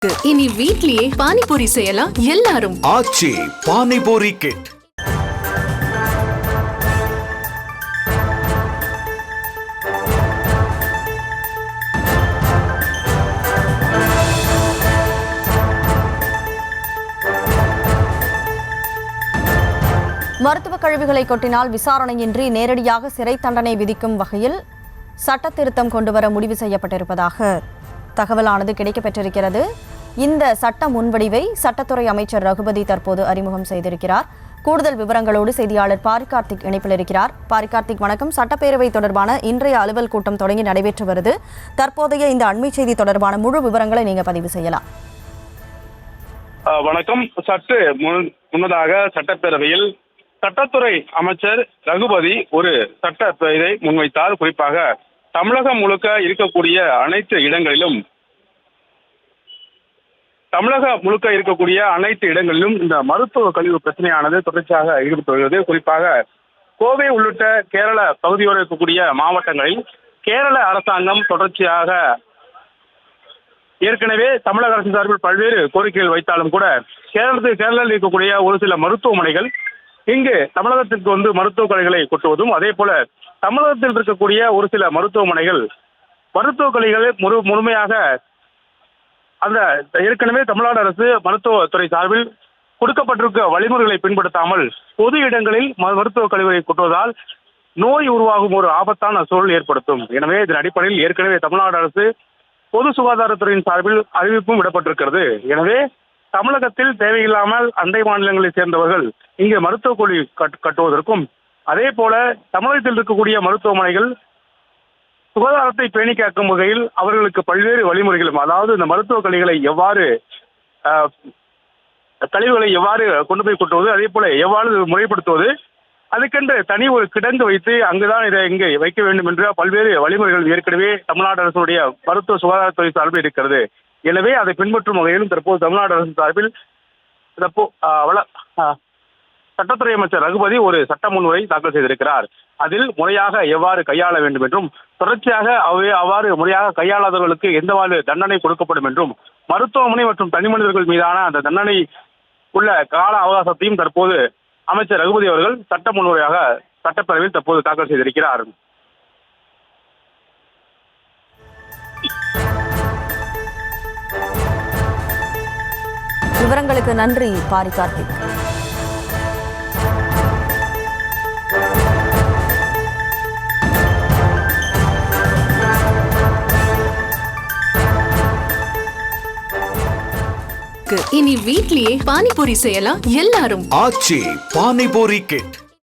இனி வீட்லயே பானிபூரி செய்யலாம் எல்லாரும். ஆச்சி பானிபூரி கிட். மருத்துவ கழிவுகளை கொட்டினால் விசாரணையின்றி நேரடியாக சிறை தண்டனை விதிக்கும் வகையில் சட்ட திருத்தம் கொண்டுவர முடிவு செய்யப்பட்டிருப்பதாக தகவலானது கிடைக்கப்பெற்றிருக்கிறது. இந்த சட்ட முன்வடிவை சட்டத்துறை அமைச்சர் ரகுபதி தற்போது அறிமுகம் செய்திருக்கிறார். கூடுதல் விவரங்களோடு செய்தியாளர் பாரிகார்த்திக் இணைப்பில் இருக்கிறார். பாரிகார்த்திக், வணக்கம். சட்டப்பேரவை தொடர்பான இன்றைய அலுவல் கூட்டம் தொடங்கி நடைபெற்று வருது. தற்போதைய இந்த அண்மை செய்தி தொடர்பான முழு விவரங்களை நீங்க பதிவு செய்யலாம். வணக்கம். முன்னதாக சட்டப்பேரவையில் சட்டத்துறை அமைச்சர் ரகுபதி ஒரு சட்ட இதை முன்வைத்தார். குறிப்பாக தமிழகம் முழுக்க இருக்கக்கூடிய அனைத்து இடங்களிலும் இந்த மருத்துவ கழிவு பிரச்சனையானது தொடர்ச்சியாக ஈடுபட்டு வருகிறது. குறிப்பாக கோவை உள்ளிட்ட கேரள பகுதியோடு இருக்கக்கூடிய மாவட்டங்களில் கேரள அரசாங்கம் தொடர்ச்சியாக ஏற்கனவே தமிழக அரசு சார்பில் பல்வேறு கோரிக்கைகள் வைத்தாலும் கூட கேரளத்தில் இருக்கக்கூடிய ஒரு சில மருத்துவமனைகள் இங்கு தமிழகத்திற்கு வந்து மருத்துவக் கழிவுகளை கொட்டுவதும், அதே போல தமிழகத்தில் இருக்கக்கூடிய ஒரு சில மருத்துவமனைகள் மருத்துவக் கழிவுகளை முழுமையாக அந்த ஏற்கனவே தமிழ்நாடு அரசு மருத்துவத்துறை சார்பில் கொடுக்கப்பட்டிருக்க வழிமுறைகளை பின்படுத்தாமல் பொது இடங்களில் மருத்துவக் கழிவுகளை கொட்டுவதால் நோய் உருவாகும் ஒரு ஆபத்தான சூழல் ஏற்படுத்தும். எனவே இதன் அடிப்படையில் ஏற்கனவே தமிழ்நாடு அரசு பொது சுகாதாரத்துறையின் சார்பில் அறிவிப்பும் விடப்பட்டிருக்கிறது. எனவே தமிழகத்தில் தேவையில்லாமல் அண்டை மாநிலங்களைச் சேர்ந்தவர்கள் இங்கு மருத்துவக் கழிவு கட்டுவதற்கும், அதே போல தமிழகத்தில் இருக்கக்கூடிய மருத்துவமனைகள் சுகாதாரத்தை பேணி காக்கும் வகையில் அவர்களுக்கு பல்வேறு வழிமுறைகளும், அதாவது இந்த மருத்துவ கழிவுகளை எவ்வாறு கொண்டு போய் கொட்டுவது, அதே போல எவ்வாறு முறைப்படுத்துவது, அதுக்கென்று தனி ஒரு கிடங்கு வைத்து அங்குதான் இதை இங்கே வைக்க வேண்டும் என்ற பல்வேறு வழிமுறைகள் ஏற்கனவே தமிழ்நாடு அரசுடைய மருத்துவ சுகாதாரத்துறை சார்பில் இருக்கிறது. எனவே அதை பின்பற்றும் வகையிலும் தற்போது தமிழ்நாடு அரசு சார்பில் சட்டத்துறை அமைச்சர் ரகுபதி ஒரு சட்ட முன்வரை தாக்கல் செய்திருக்கிறார். அதில் முறையாக எவ்வாறு கையாள வேண்டும் என்றும், தொடர்ச்சியாக அவ்வாறு முறையாக கையாளாதவர்களுக்கு எந்தவாறு தண்டனை கொடுக்கப்படும் என்றும், மருத்துவமனை மற்றும் தனி மனிதர்கள் மீதான அந்த தண்டனை உள்ள கால அவகாசத்தையும் தற்போது அமைச்சர் ரகுபதி அவர்கள் சட்ட முன்வரையாக சட்டப்பேரவையில் தற்போது தாக்கல் செய்திருக்கிறார். விவரங்களுக்கு நன்றி பாரிகார்த்திக். இனி வீட்லயே பானிபூரி செய்யலாம் எல்லாரும். ஆச்சி பானிபூரி கிட்.